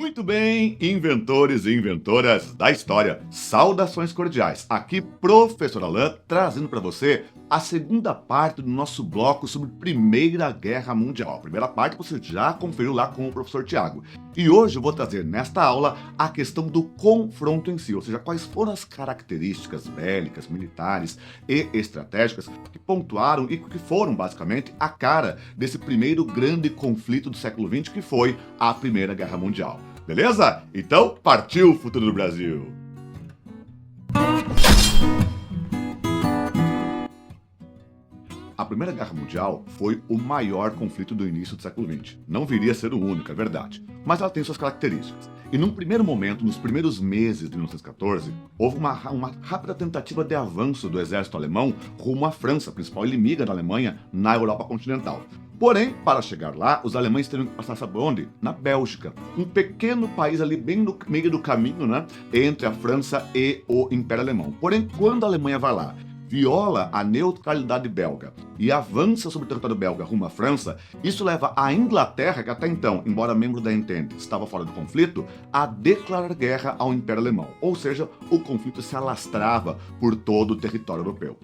Muito bem, inventores e inventoras da história, saudações cordiais. Aqui, Professor Alan, trazendo para você a segunda parte do nosso bloco sobre Primeira Guerra Mundial. A primeira parte você já conferiu lá com o professor Tiago. E hoje eu vou trazer nesta aula a questão do confronto em si, ou seja, quais foram as características bélicas, militares e estratégicas que pontuaram e que foram basicamente a cara desse primeiro grande conflito do século XX, que foi a Primeira Guerra Mundial. Beleza? Então, partiu o futuro do Brasil! A Primeira Guerra Mundial foi o maior conflito do início do século XX. Não viria a ser o único, é verdade, mas ela tem suas características. E num primeiro momento, nos primeiros meses de 1914, houve uma rápida tentativa de avanço do exército alemão rumo à França, principal inimiga da Alemanha na Europa continental. Porém, para chegar lá, os alemães teriam que passar, sabe onde? Na Bélgica, um pequeno país ali bem no meio do caminho, né, entre a França e o Império Alemão. Porém, quando a Alemanha vai lá, viola a neutralidade belga e avança sobre o território belga rumo à França, isso leva a Inglaterra, que até então, embora membro da Entente, estava fora do conflito, a declarar guerra ao Império Alemão. Ou seja, o conflito se alastrava por todo o território europeu.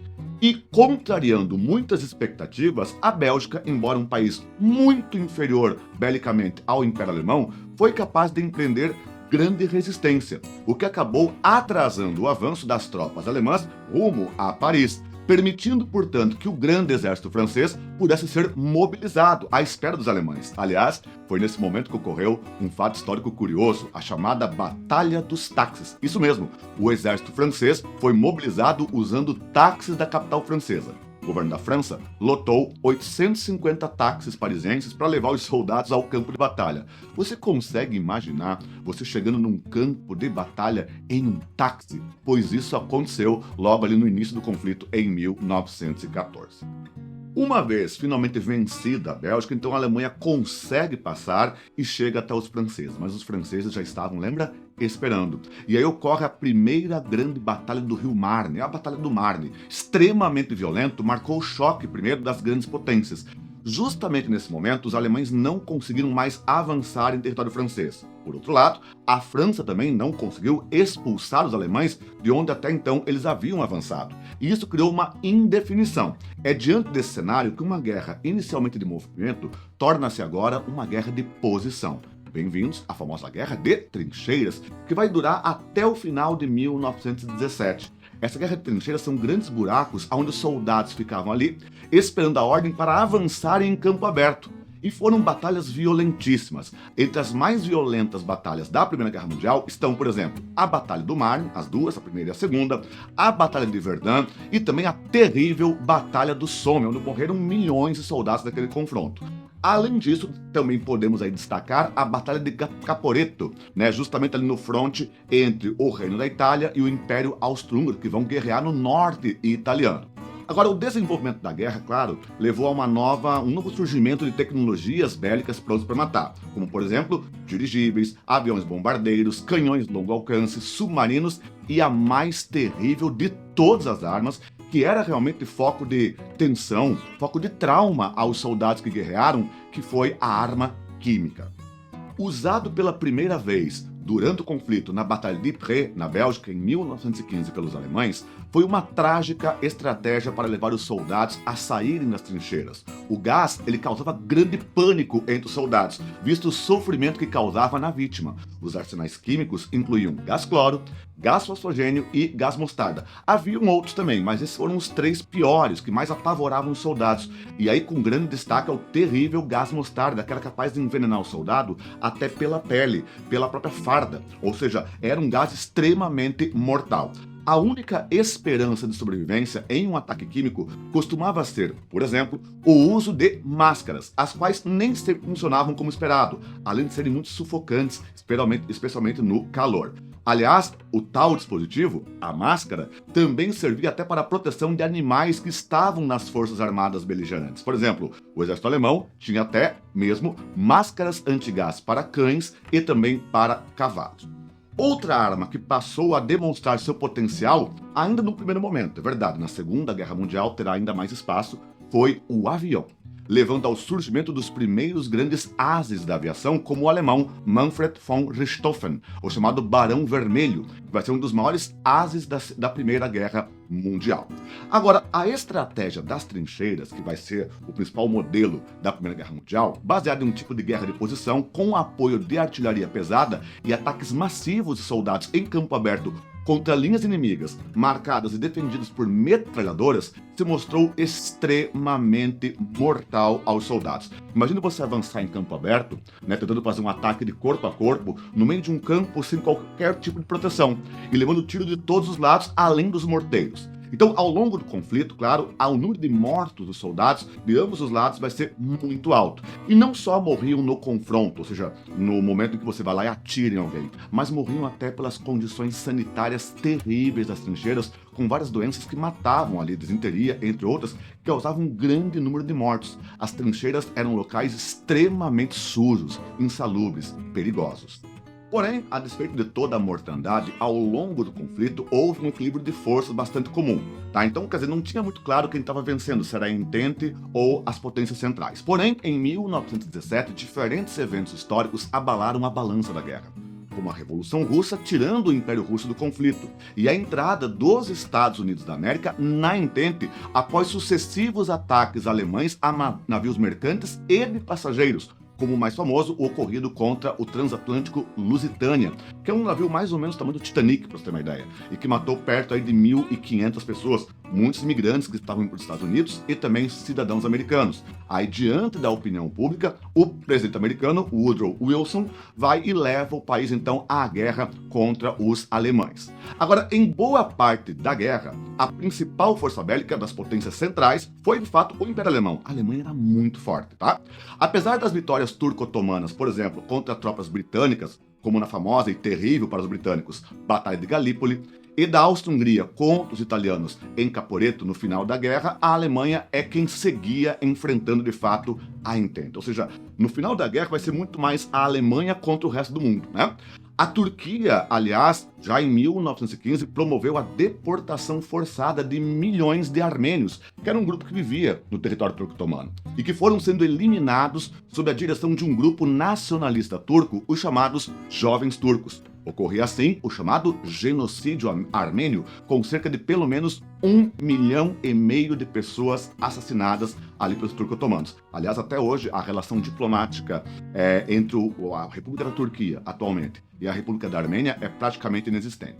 E, contrariando muitas expectativas, a Bélgica, embora um país muito inferior belicamente ao Império Alemão, foi capaz de empreender grande resistência, o que acabou atrasando o avanço das tropas alemãs rumo a Paris, permitindo, portanto, que o grande exército francês pudesse ser mobilizado à espera dos alemães. Aliás, foi nesse momento que ocorreu um fato histórico curioso, a chamada Batalha dos Táxis. Isso mesmo, o exército francês foi mobilizado usando táxis da capital francesa. O governo da França lotou 850 táxis parisienses para levar os soldados ao campo de batalha. Você consegue imaginar você chegando num campo de batalha em um táxi? Pois isso aconteceu logo ali no início do conflito em 1914. Uma vez finalmente vencida a Bélgica, então a Alemanha consegue passar e chega até os franceses. Mas os franceses já estavam, lembra? Esperando. E aí ocorre a primeira grande batalha do Rio Marne, a Batalha do Marne. Extremamente violento, marcou o choque primeiro das grandes potências. Justamente nesse momento, os alemães não conseguiram mais avançar em território francês. Por outro lado, a França também não conseguiu expulsar os alemães de onde até então eles haviam avançado. E isso criou uma indefinição. É diante desse cenário que uma guerra inicialmente de movimento torna-se agora uma guerra de posição. Bem-vindos à famosa Guerra de Trincheiras, que vai durar até o final de 1917. Essa guerra de trincheiras são grandes buracos onde os soldados ficavam ali, esperando a ordem para avançarem em campo aberto. E foram batalhas violentíssimas. Entre as mais violentas batalhas da Primeira Guerra Mundial estão, por exemplo, a Batalha do Marne, as duas, a primeira e a segunda, a Batalha de Verdun e também a terrível Batalha do Somme, onde morreram milhões de soldados naquele confronto. Além disso, também podemos aí destacar a Batalha de Caporetto, né, justamente ali no fronte entre o Reino da Itália e o Império Austro-Húngaro, que vão guerrear no norte italiano. Agora, o desenvolvimento da guerra, claro, levou a um novo surgimento de tecnologias bélicas prontas para matar, como, por exemplo, dirigíveis, aviões bombardeiros, canhões de longo alcance, submarinos e a mais terrível de todas as armas, que era realmente foco de tensão, foco de trauma aos soldados que guerrearam, que foi a arma química. Usado pela primeira vez durante o conflito na Batalha de Ypres, na Bélgica, em 1915 pelos alemães, foi uma trágica estratégia para levar os soldados a saírem das trincheiras. O gás, ele causava grande pânico entre os soldados, visto o sofrimento que causava na vítima. Os arsenais químicos incluíam gás cloro, gás fosfogênio e gás mostarda. Haviam outros também, mas esses foram os três piores, que mais apavoravam os soldados. E aí, com grande destaque, é o terrível gás mostarda, que era capaz de envenenar o soldado até pela pele, pela própria farda. Ou seja, era um gás extremamente mortal. A única esperança de sobrevivência em um ataque químico costumava ser, por exemplo, o uso de máscaras, as quais nem sempre funcionavam como esperado, além de serem muito sufocantes, especialmente no calor. Aliás, o tal dispositivo, a máscara, também servia até para a proteção de animais que estavam nas forças armadas beligerantes. Por exemplo, o exército alemão tinha até mesmo máscaras antigás para cães e também para cavalos. Outra arma que passou a demonstrar seu potencial, ainda no primeiro momento, é verdade, na Segunda Guerra Mundial terá ainda mais espaço, foi o avião. levando ao surgimento dos primeiros grandes ases da aviação, como o alemão Manfred von Richthofen, o chamado Barão Vermelho, que vai ser um dos maiores ases da Primeira Guerra Mundial. Agora, a estratégia das trincheiras, que vai ser o principal modelo da Primeira Guerra Mundial, baseada em um tipo de guerra de posição com apoio de artilharia pesada e ataques massivos de soldados em campo aberto contra linhas inimigas, marcadas e defendidas por metralhadoras, se mostrou extremamente mortal aos soldados. Imagina você avançar em campo aberto, tentando fazer um ataque de corpo a corpo, no meio de um campo sem qualquer tipo de proteção, e levando tiro de todos os lados, além dos morteiros. Então, ao longo do conflito, claro, o número de mortos dos soldados de ambos os lados vai ser muito alto. E não só morriam no confronto, ou seja, no momento em que você vai lá e atira em alguém, mas morriam até pelas condições sanitárias terríveis das trincheiras, com várias doenças que matavam ali, disenteria, entre outras, que causavam um grande número de mortos. As trincheiras eram locais extremamente sujos, insalubres, perigosos. Porém, a despeito de toda a mortandade, ao longo do conflito, houve um equilíbrio de forças bastante comum. Então, quer dizer, não tinha muito claro quem estava vencendo, se era a Entente ou as potências centrais. Porém, em 1917, diferentes eventos históricos abalaram a balança da guerra, como a Revolução Russa tirando o Império Russo do conflito e a entrada dos Estados Unidos da América na Entente após sucessivos ataques alemães a navios mercantes e de passageiros, como o mais famoso, o ocorrido contra o transatlântico Lusitânia, que é um navio mais ou menos do tamanho do Titanic, para você ter uma ideia, e que matou perto aí de 1.500 pessoas, muitos imigrantes que estavam indo para os Estados Unidos e também cidadãos americanos. Aí, diante da opinião pública, o presidente americano, Woodrow Wilson, vai e leva o país, então, à guerra contra os alemães. Agora, em boa parte da guerra, a principal força bélica das potências centrais foi, de fato, o Império Alemão. A Alemanha era muito forte, tá? Apesar das vitórias turco-otomanas, por exemplo, contra tropas britânicas, como na famosa e terrível para os britânicos Batalha de Galípoli, e da Áustria-Hungria contra os italianos em Caporetto no final da guerra, a Alemanha é quem seguia enfrentando de fato a Entente. Ou seja, no final da guerra vai ser muito mais a Alemanha contra o resto do mundo, né? A Turquia, aliás, já em 1915, promoveu a deportação forçada de milhões de armênios, que era um grupo que vivia no território turco-otomano, e que foram sendo eliminados sob a direção de um grupo nacionalista turco, os chamados Jovens Turcos. Ocorria assim o chamado genocídio armênio, com cerca de pelo menos 1,5 milhão de pessoas assassinadas ali pelos turco-otomanos. Aliás, até hoje, a relação diplomática entre a República da Turquia, atualmente, e a República da Armênia é praticamente inexistente.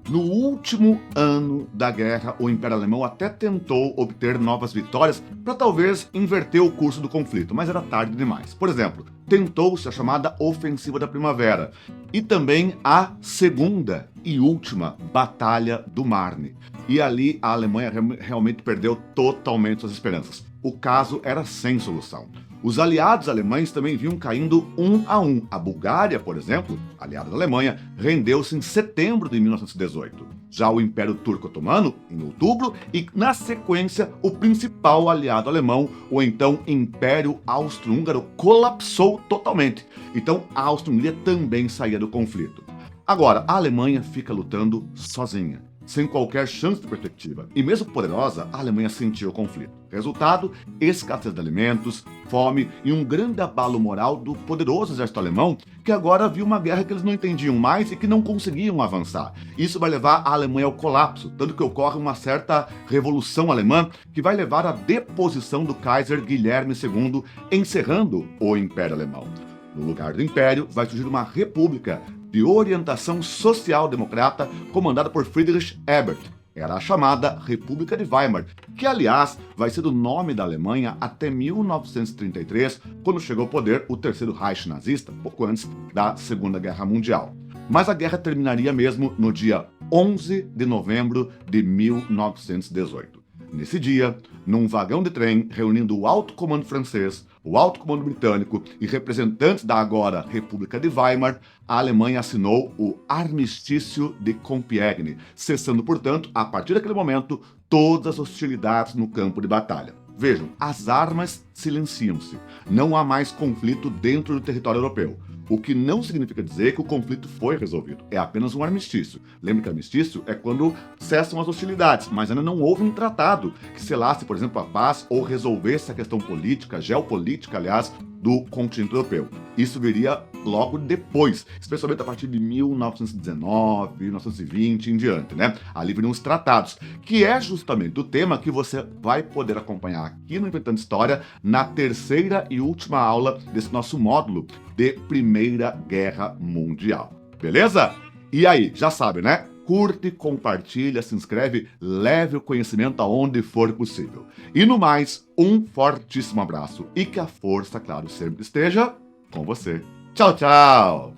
No último ano da guerra, o Império Alemão até tentou obter novas vitórias para talvez inverter o curso do conflito, mas era tarde demais. Por exemplo, tentou-se a chamada Ofensiva da Primavera e também a segunda e última Batalha do Marne. E ali a Alemanha realmente perdeu totalmente suas esperanças. O caso era sem solução. Os aliados alemães também vinham caindo um a um. A Bulgária, por exemplo, aliada da Alemanha, rendeu-se em setembro de 1918. Já o Império Turco-Otomano, em outubro, e, na sequência, o principal aliado alemão, o então Império Austro-Húngaro, colapsou totalmente. Então, a Áustria-Hungria também saía do conflito. Agora, a Alemanha fica lutando sozinha, sem qualquer chance de perspectiva. E mesmo poderosa, a Alemanha sentiu o conflito. Resultado, escassez de alimentos, fome e um grande abalo moral do poderoso exército alemão, que agora viu uma guerra que eles não entendiam mais e que não conseguiam avançar. Isso vai levar a Alemanha ao colapso, tanto que ocorre uma certa revolução alemã que vai levar à deposição do Kaiser Guilherme II, encerrando o Império Alemão. No lugar do Império, vai surgir uma república de orientação social-democrata comandada por Friedrich Ebert. Era a chamada República de Weimar, que, aliás, vai ser o nome da Alemanha até 1933, quando chegou ao poder o Terceiro Reich nazista, pouco antes da Segunda Guerra Mundial. Mas a guerra terminaria mesmo no dia 11 de novembro de 1918. Nesse dia, num vagão de trem, reunindo o alto comando francês, o alto comando britânico e representantes da agora República de Weimar, a Alemanha assinou o Armistício de Compiègne, cessando, portanto, a partir daquele momento, todas as hostilidades no campo de batalha. Vejam, as armas silenciam-se. Não há mais conflito dentro do território europeu. O que não significa dizer que o conflito foi resolvido. É apenas um armistício. Lembre que armistício é quando cessam as hostilidades, mas ainda não houve um tratado que selasse, por exemplo, a paz ou resolvesse a questão política, geopolítica, aliás, do continente europeu. Isso viria logo depois, especialmente a partir de 1919, 1920 em diante, né? Ali viriam os tratados, que é justamente o tema que você vai poder acompanhar aqui no Inventando História na terceira e última aula desse nosso módulo de Primeira Guerra Mundial. Beleza? E aí, já sabe, né? Curte, compartilha, se inscreve, leve o conhecimento aonde for possível. E no mais, um fortíssimo abraço e que a força, claro, sempre esteja com você. Tchau, tchau!